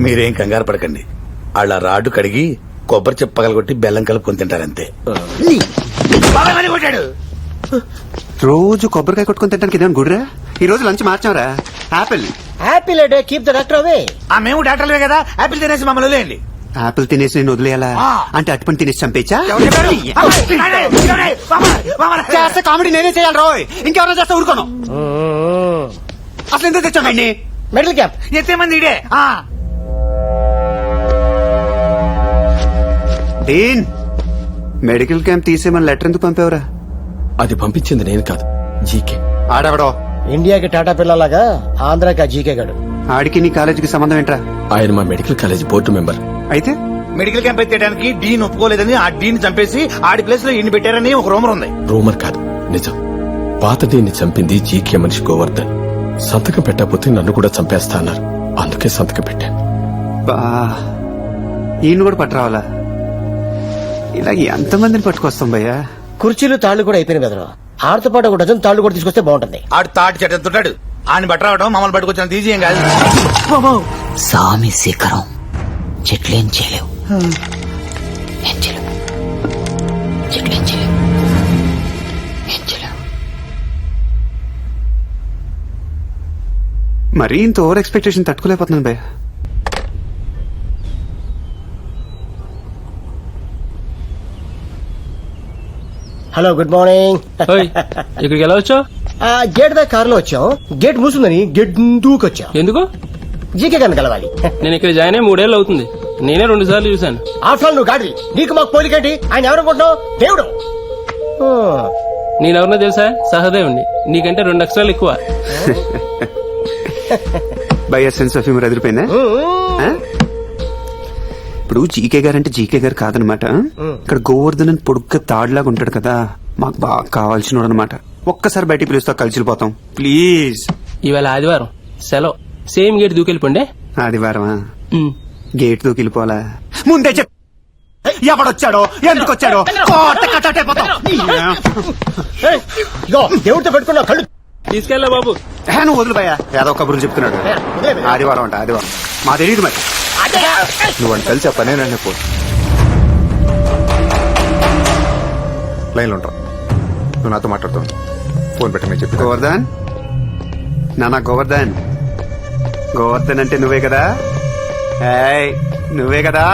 మీరేం కంగారు పడకండి. వాళ్ళ రాడ్డు కడిగి కొబ్బరి చెప్పగలు కొట్టి బెల్లం కలుపుకొని తింటారంతే. రోజు కొబ్బరికాయ కొట్టుకుని తింటానికి ఇదేమన్నా గుడిరా? ఈ రోజు లంచ్ మార్చావరా? Apple apple keep the doctor away. మేము డాక్టర్లే కదా, యాపిల్ తినేసి మమ్మల్ని వదిలేయండి. యాపిల్ తినేసి నేను వదిలేయాలా? అంటే అటుపని తినేసి చంపేచ్చా? చేస్తే కామెడీ నేనే చేయాలి రోయ్, ఇంకెవరైనా చేస్తే ఊరుకోను. అసలు ఎందుకు తెచ్చామండి? మెడల్ క్యాప్ ఎంతమంది ఇడే డీన్, మెడికల్ క్యాంప్ తీసేమని లెటర్ ఎందుకు పంపావురా? అది పంపించింది నేను కాదు, జీకే. ఆడవడో ఇండియాకి టాటా పిల్లలాగా ఆంధ్రాకి జీకే గడు. ఆడికి నీ కాలేజీకి సంబంధం ఏంట్రా? ఆయన మా మెడికల్ కాలేజ్ బోర్డు మెంబర్. అయితే మెడికల్ క్యాంప్ ఎత్తేయడానికి డీన్ ఒప్పుకోలేదని ఆ డీన్ చంపేసి ఆడి ప్లేస్ లో ఇన్ని పెట్టారని ఒక రూమర్ ఉంది. రూమర్ కాదు, నిజం. పాత డీన్ని చంపింది జీకే మనిషి గోవర్ధన్. సంతకం పెట్టకపోతే నన్ను కూడా చంపేస్తా అన్నారు, అందుకే సంతకం పెట్టాను. బా, ఈయన కూడా పట్టురావాలా? ఇలా ఎంతమందిని పట్టుకొస్తాం భయ్యా? కుర్చీలు తాళ్లు కూడా అయిపోయిన బెదరు. ఆడితో పాటు ఒక డజన్ తాళ్లు కూడా తీసుకొస్తే బాగుంటుంది. ఆడు తాటి చెట్టుంటాడు, ఆయన బట్ట రావడం మమ్మల్ని పట్టుకొచ్చిన తీసేయం కాదు. సామి శిఖరం చెట్లేం చేయలేవు, ఏం చేయలేవు, చెట్లేం చేయలేవు, ఏం చేయలేవు. మరీ ఇంత ఓవర్ ఎక్స్పెక్టేషన్ తట్టుకోలేకపోతున్నాను భయ్యా. Hello, good morning. ఇక్కడికి ఎలా వచ్చావు? గేట్ దాకా కారులో వచ్చాం. గేట్ మూసిందని గేట్ దూకొచ్చాం. ఎందుకు? జీకే గారిని కలవాలి. నేను ఇక్కడ జాయిన్ అయ్యి 3 ఏళ్ళు అవుతుంది. నేనే 2 సార్లు చూశాను. ఆఫ్టర్ ఆల్ నువ్వు గాడి, నీకు మాకు పోలికేంటి? ఆయన ఎవరనుకుంటున్నావు? దేవుడు. నేనెవరినో తెలుసా? సహదేవుణ్ణి. నీకంటే 2 అక్షరాలు ఎక్కువ. భయ్యా సెన్స్ ఆఫ్ హ్యూమర్ ఎదిరిపోయిందా? ఇప్పుడు జీకే గారు అంటే జీకే గారు కాదనమాట. ఇక్కడ గోవర్ధన్ పొడుగ్గా తాడులాగా ఉంటాడు కదా, మాకు బాగా కావాల్సిన అనమాట. ఒక్కసారి బయటికి పిలుస్తా, కలిసిపోతాం ప్లీజ్. ఇవాళ ఆదివారం సెలవు. సేమ్ గేట్ దూకెళ్ళిపోండి. ఆదివారమా? గేట్ దూకెళ్ళిపోవాలా? ముందే చెప్, ఎవడొచ్చాడో ఎందుకు వచ్చాడో. దేవుడితో పెట్టుకున్నావు కళ్ళు. తీసుకెళ్ళా బాబు. నువ్వు వదులు భయ్యా, ఏదో కబుర్లు చెప్తున్నాడు. ఆదివారం అంట, ఆదివారం మా తెలియదు మరి. నువ్వు అని కలిసి చెప్పనే నన్ను పో లైన్లో ఉంటావు. నువ్వు నాతో మాట్లాడుతావు, ఫోన్ పెట్టమని చెప్పి. గోవర్ధన్, నానా గోవర్ధన్. గోవర్ధన్ అంటే నువ్వే కదా? ఏయ్, నువ్వే కదా?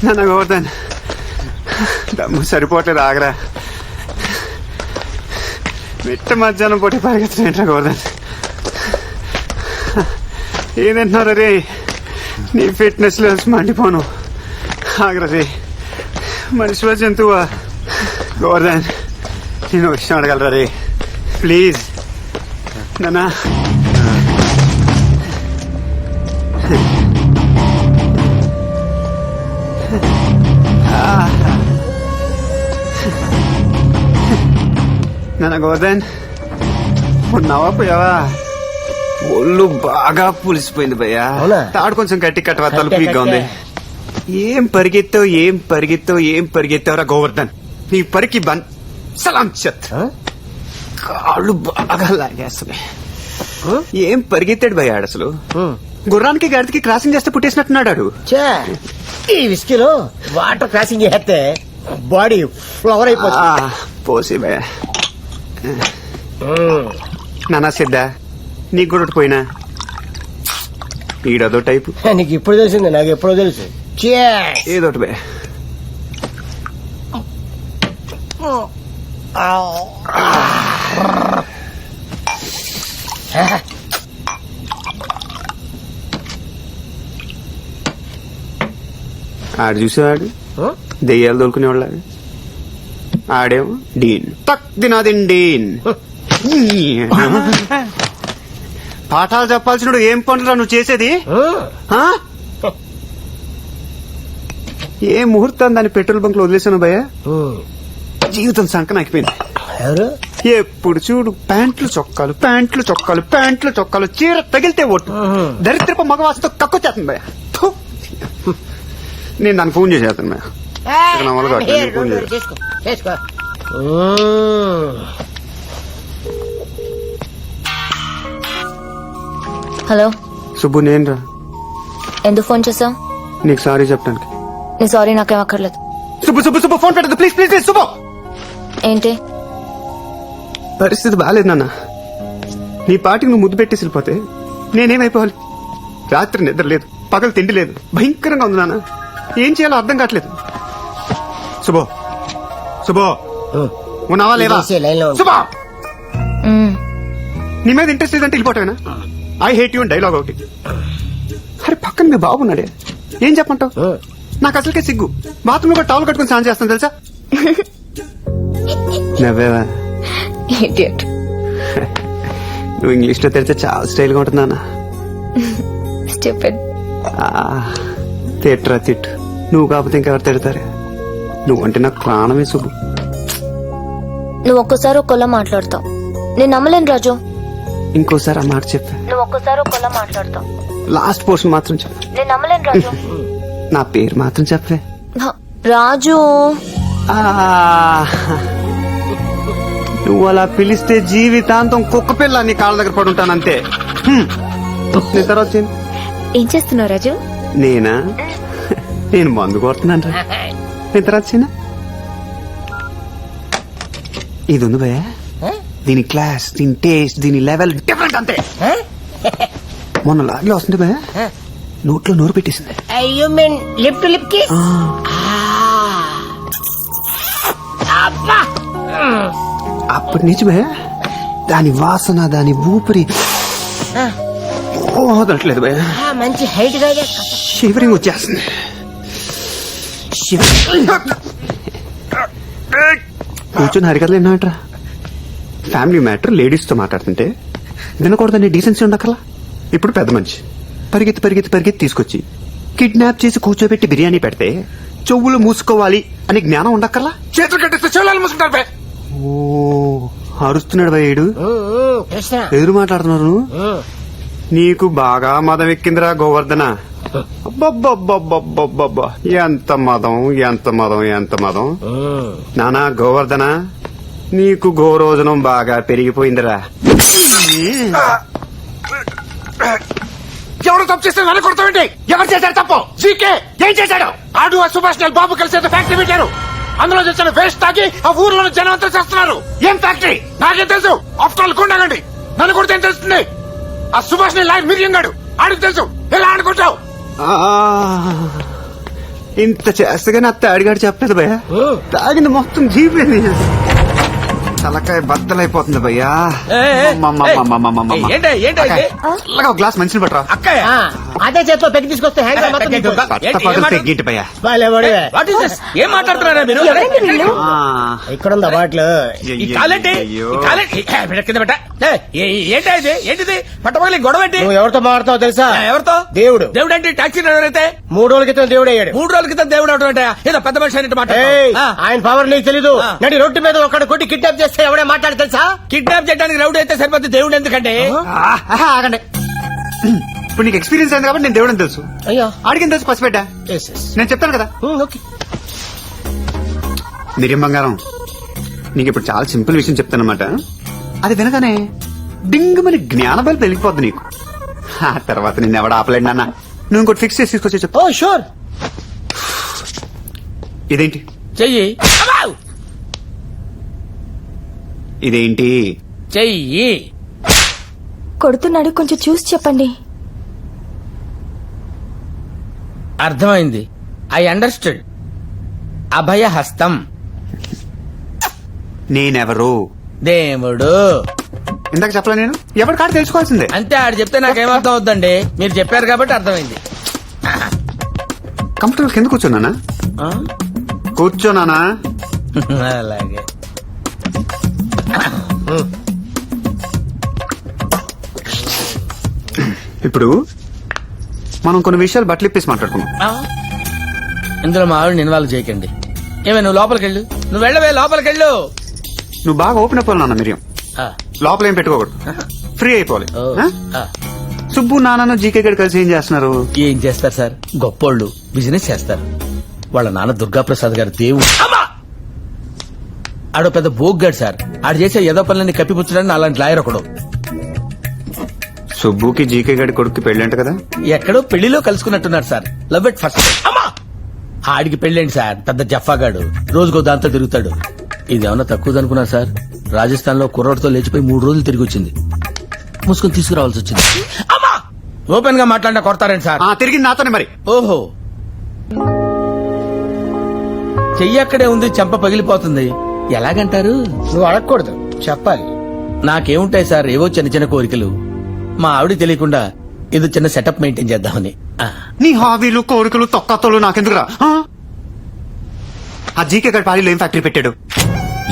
నాన్న గోవర్ధన్, దమ్ము సరిపోవట్లేదు, ఆగరా. మిట్ట మధ్యాహ్నం పూట పరిగెత్తినట్రా గోవర్ధన్. ఏదంటున్నారు రే? నీ ఫిట్నెస్ లెవెల్స్ మండిపోను. ఆగరా రే, మనిషివా జంతువా? గోవర్ధన్, నేను విషయం అడగలరా రే ప్లీజ్ నానా. నాన్న గోవర్ధన్, ఉన్నావా పోయావా? ఒళ్ళు బాగా పులిసిపోయింది భయ్యా. తాడు కొంచెం గట్టి కట్టవా, తలుపు వీక్గా ఉంది. ఏం పరిగెత్తావురా గోవర్ధన్? నీ పరికి బన్ సలాం చెత్. కాళ్ళు బాగా లాగేస్తున్నాయి. ఏం పరిగెత్తాడు భయ్యాడు అసలు. గుర్రానికి గడికి క్రాసింగ్ చేస్తే పుట్టేసినట్టున్నాడు. ఈ విస్కీలో వాటర్ క్రాసింగ్ చేస్తే బాడీ ఫ్లవర్ అయిపోతుంది. పోసి భయ్యా. నానా సిద్ధా, నీకు కూడా పోయినా ఈడదో టైపు. నీకు ఇప్పుడు తెలిసింది, నాకు ఎప్పుడో తెలుసు. ఏదోటి భయ్యా. ఆడు చూసేవాడు దెయ్యాలు దొరుకునేవాళ్ళ ఆడేమో డీన్ తక్ దినాదిన్ డీన్ పాఠాలు చెప్పాల్సిన ఏం పనులు నువ్వు చేసేది ఆ? ఏ ముహూర్తం దాన్ని పెట్రోల్ బంక్ లో వదిలేసాను భయ్య జీవితం సంకనాకిపోయింది. ఎవరు? ఎప్పుడు చూడు ప్యాంట్లు చొక్కాలు ప్యాంట్లు చొక్కాలు ప్యాంట్లు చొక్కాలు చీర తగిలితే ఒట్టు దరిద్రపు మగవాసతో కక్కొచ్చేస్తుంది భయ్య థు. నేను దానికి ఫోన్ చేసేస్తాను భయ్య ఇక నా వల్ల కాదు, నేను ఫోన్ చేయను. చేసుకో చేసుకో. హలో, సుబ్బు నేను రా ఎందుకు ఫోన్ చేసావు? నీకు సారీ చెప్పడానికి. నీ సారీ నాకేం అక్కర్లేదు. సుబ్బు సుబ్బు సుబ్బు ఫోన్ పెట్టదు ప్లీజ్ ప్లీజ్ ప్లీజ్ సుబ్బు. ఏంటి? పరిస్థితి బాగాలేదు నాన్న. నీ పాటికి నువ్వు ముద్దు పెట్టేసి వెళ్ళిపోతే నేనేమైపోవాలి? రాత్రి నిద్ర లేదు, పగలు తిండి లేదు, భయంకరంగా ఉంది నాన్న. ఏం చేయాలో అర్థం కావట్లేదు. శుభో శుభో ఉన్నావా లేదా? తీసే లైన్లో ఉండు. శుభో మ్మ్. నీ మీద ఇంట్రెస్ట్ లేదంటే వెళ్ళిపోవటమేనా? ఐ హేట్ యూ డైలాగ్ ఒకటి. అరే పక్కన మీ బాబున్నాడే, ఏం చెప్పంటావు? నాకు అసలుకే సిగ్గు. బాత్రూమ్ లో టవల్ కట్టుకుని స్నానం చేస్తాను తెలుసా? నవ్వేవా? Idiot. నువ్వు ఇంగ్లీష్ లో తెలిస్తే చాలా స్టైల్ గా ఉంటుంది నాన్న. Stupid. తిట్రా తిట్టు, నువ్వు కాకపోతే ఇంకెవరు తిడతారే? నువ్వంటే నాకు ప్రాణమే సుబ్బు. నువ్వు ఒక్కసారి ఒక్కలా మాట్లాడతావు, నేను నమ్మలేను రాజు. ఇంకోసారి ఆ మాట చెప్పా. నువ్వు ఒక్కసారి ఒక్కలా మాట్లాడతావు, లాస్ట్ పోర్షన్ మాత్రం చెప్పు. నేను నమ్మలేను రాజు. నా పేరు మాత్రం చెప్పే. రాజు, నువ్వు అలా పిలిస్తే జీవితాంతం కుక్క పిల్ల నీ కాళ్ళ దగ్గర పడి ఉంటానంతే. నీ తర్వాత ఏంటి? ఏం చేస్తున్నావు రాజు? నేనా? నేను మందు కొడుతున్నాను రా. నేను తర్వాత చిన్న ఇది ఉంది భయ, దీని క్లాస్, దీని టేస్ట్, దీని లెవెల్ డిఫరెంట్ అంతే. మొన్న లారీలో వస్తుంది భయ, నోట్లో నోరు పెట్టేసింది. You mean lip to lip కి? అప్పటి నుంచి భయ దాని వాసన, దాని ఊపిరి వదలట్లేదు భయ. మంచి హైట్ గా షివరింగ్ వచ్చేస్తుంది. కూర్చొని హరికథలు ఎన్నట్రా? ఫ్యామిలీ మ్యాటర్ లేడీస్ తో మాట్లాడుతుంటే వినకూడదని డీసెన్సీ ఉండకలా. ఇప్పుడు పెద్ద మనిషి పరిగెత్తి పరిగెత్తి పరిగెత్తి తీసుకొచ్చి కిడ్నాప్ చేసి కూర్చోబెట్టి బిర్యానీ పెడితే చెవులు మూసుకోవాలి అని జ్ఞానం ఉండక్కర్లా. చేతులు కట్టేస్తే చెవులు మూసుకుంటారు బే. ఓ అరుస్తున్నాడు భయ్యుడు. కృష్ణ. ఎదురు మాట్లాడుతున్నారు నువ్వు. నీకు బాగా మదం ఎక్కిందిరా గోవర్ధన. అబ్బబ్బబ్బబ్బబ్బబ్బబ్బా, ఎంత మదం ఎంత మదం ఎంత మదం. నానా గోవర్ధన, నీకు గోరోజనం బాగా పెరిగిపోయిందిరా. ఎవరు తప్పు చేస్తే నన్ను కొడతామండి? ఎవరు చేశారు తప్పు? జీకే ఏం చేశాడు? ఆడు ఆ సుభాష్ నాయుడు బాబు కలిసి ఫ్యాక్టరీ పెట్టారు. అందులో చేసిన వేస్ట్ తాగి ఆ ఊర్లో జనం అంతా చేస్తున్నారు. ఏం ఫ్యాక్టరీ నాకేం తెలుసు? ఆఫ్టర్ ఆల్ కొండగండి, నన్ను కొడితే ఏం తెలుస్తుంది? ఆ సుభాష్ నాయుడు మిరియంగాడు, ఆడికి తెలుసు. ఎలా ఆడుకుంటావు? ఇంత చేస్తగానే అత్త అడిగాడు చెప్పలేదు భయ్య. తాగింది మొత్తం జీపోయింది, తలకాయ బద్దలైపోతుంది భయ్యా. చల్లగా ఒక గ్లాస్ మంచిని పట్టరా. అదే చేతిలో పెట్టి తీసుకొస్తే హ్యాండ్ మొత్తం తెగ్గింటి భయ్యా. ఏం మాట్లాడుతున్నారా మీరు? ఇక్కడ ఉందా బాటిల్? ఏంటిది పట్టబోయి గొడవ ఏంటి? నువ్వు ఎవరితో మాట్లాడుతావు తెలుసా? ఎవరితో? దేవుడు. దేవుడు అంటే టాక్సీ డ్రైవర్ అయితే 3 రోజుల క్రితం దేవుడు అయ్యాడు. 3 రోజుల క్రితం దేవుడు అవడం అంటే ఏదో పెద్ద మనిషి అనేట్టు ఏయ్, మాట్లాడు. ఆయన పవర్ నీకు తెలీదు. నడి రొట్టు మీద ఒకటి కొట్టి కిడ్నాప్ చేస్తే ఎవడే మాట్లాడి తెలుసా? కిడ్నాప్ చేయడానికి రౌడీ అయితే సరిపోతే దేవుడు ఎందుకంటే? ఆగండి. ఇప్పుడు నీకు ఎక్స్పీరియన్స్ అయింది కాబట్టి నేను దేవుడని తెలుసు. అయ్యో ఆడికి తెలుసు పసిపెట్టా. నేను చెప్తాను కదా. ఓకే. మిరియం బంగారం, నీకు ఇప్పుడు చాలా సింపుల్ విషయం చెప్తానమాట. అది వినగానే డింగుమని జ్ఞానబలి పెరిగిపోద్ది నీకు. ఆ తర్వాత నిన్ను ఎవడ ఆపలేడు నాన్న. నువ్వు ఇంకోటి ఫిక్స్ చేసి తీసుకొచ్చి చెప్పు. Oh sure. ఇదేంటి? చెయ్యి ఇదేంటి? చెయ్యి. కొడుతున్నాడు, కొంచెం చూసి చెప్పండి. అర్థమైంది. I understood. అభయ హస్తం. నేనెవరు? దేవుడు. ఇందాక చెప్పలే నేను? ఎవరి కాడ తెలుసుకోవాల్సిందే. అంతే, ఆడు చెప్తే నాకేమర్థం అవుద్దండి. మీరు చెప్పారు కాబట్టి అర్థమైంది. కంఫర్టబుల్ కింద కూర్చోనానా? కూర్చోనానా? అలాగే ఇప్పుడు మనం కొన్ని విషయాలు బట్టలు ఇప్పేసి మాట్లాడుకున్నాం. ఇందులో మా ఆవిడని ఇన్వాల్వ్ చేయకండి. ఏమే నువ్వు లోపలికి వెళ్ళు, నువ్వు వెళ్ళవే లోపలికి వెళ్ళు. నువ్వు బాగా ఓపెన్ అయిపోవాలి నాన్న. మిరియం లోపల ఏం పెట్టుకోకూడదు, ఫ్రీ అయిపోవాలి. ఆ? సుబ్బు నాన్న జీకే గడి కలిసి ఏం చేస్తున్నారు? ఏం చేస్తారు సార్, గొప్పోళ్ళు బిజినెస్ చేస్తారు. వాళ్ళ నాన్న దుర్గాప్రసాద్ గారు దేవుడు. ఆడో పెద్ద బోగ్గాడు సార్. ఆడు చేసే ఏదో పనులన్నీ కప్పిపుచ్చడానికి అలాంటి లాయర్ ఒకడు. సుబ్బుకి జీకే గడి కొడుకు పెళ్ళంట కదా? ఎక్కడో పెళ్లిలో కలుసుకున్నట్టున్నారు సార్. Love at first. ఆడికి పెళ్ళండి సార్, పెద్ద జఫాగాడు, రోజుకో దాంతో తిరుగుతాడు. ఇదేమన్నా తక్కువ అనుకున్నారు సార్. రాజస్థాన్ లో కుర్రోడ్తో లేచిపోయి 3 రోజులు తిరిగి వచ్చింది. ముసుకొని తీసుకురావాల్సి వచ్చింది. ఓపెన్ గా మాట్లాడినా కొడతారండి సార్. తిరిగి నాతోనే మరి. ఓహో, చెయ్యి అక్కడే ఉంది, చెంప పగిలిపోతుంది. ఎలాగంటారు? నువ్వు అడగకూడదు, చెప్పాలి. నాకేముంటాయి సార్, ఏవో చిన్న చిన్న కోరికలు. మా ఆవిడ తెలియకుండా ఏదో చిన్న సెటప్ మెయింటైన్ చేద్దామని. నీ హాబీలు కోరికలు తొక్కతోలు నాకెందుకురా? ఆ జీకే గడి పారీలో ఏం ఫ్యాక్టరీ పెట్టాడు?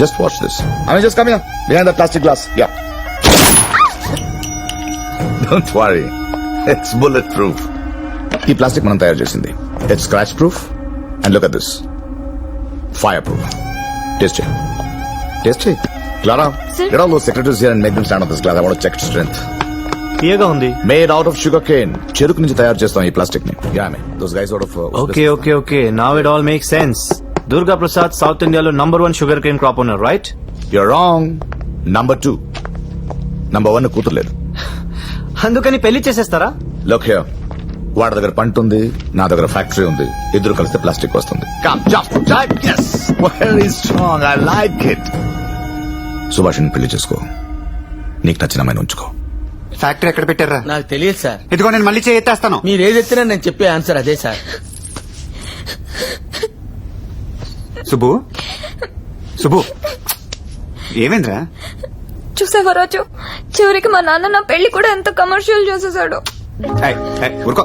Just watch this. I mean, just come here. Behind the plastic glass. Yeah. Don't worry. It's bulletproof. ఈ ప్లాస్టిక్ మనం తయారు చేసింది. It's scratch proof. And look at this. Fireproof. Taste it. Taste it. Clara, Sir? get all those secretaries here and make them stand on this glass. I want to check its strength. తీయగా ఉంది. Made out of sugar cane. చెరుకు నుంచి తయారు చేస్తాం ఈ plastic ని. Yeah, man. Those guys out of... Okay. Now it all makes sense. Durga Prasad, South India's #1 sugarcane crop owner, right? You're wrong. Number 2. Number 1 కూతురు లేదు. అందుకని పెళ్లి చేసేస్తారా? Look here. వాడి దగ్గర పంట ఉంది, నా దగ్గర ఫ్యాక్టరీ ఉంది. ఇద్దరు కలిస్తే ప్లాస్టిక్ వస్తుంది. Come, jump. Yes. Very strong. I like it. Subhashini పెళ్లి చేసుకో. నీకు నచ్చిన అమ్మాయిని ఉంచుకో. ఫ్యాక్టరీ ఎక్కడ పెట్టారా? నాకు తెలియదు సార్. ఇదిగో నేను మళ్ళీ చేయెత్తేస్తాను. మీరు ఏది ఎత్తినా నేను చెప్పే ఆన్సర్ అదే సార్. సుబ్బు ఏమైందిరా? చూసావా రాజు, చివరికి మా నాన్న నా పెళ్లి కూడా ఎంత కమర్షియల్ చేసేసాడు. ఊరుకో,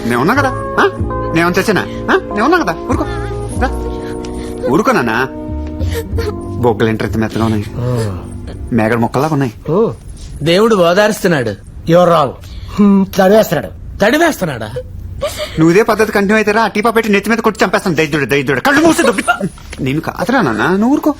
నేనున్నా కదా. నేను చచ్చానా? నేనున్నా కదా. ఊరుకో రా. ఊరుకో నాన్న. బొగ్గలు ఎంత మెత్తగా ఉన్నాయి, మేగడ మొక్కలాగా ఉన్నాయి. దేవుడు ఓదారుస్తున్నాడు. Your wrong. చదివేస్తున్నాడు. తడివేస్తున్నాడా? నువ్వు ఇదే పద్ధతి కంటిన్యూ అయితే రా, టీపా పెట్టి నెత్తి మీద కొట్టి చంపేస్తాను. దైద్యుడు కళ్ళు మూసి నేను కాదురా నాన్న, నువ్వు ఊరుకో.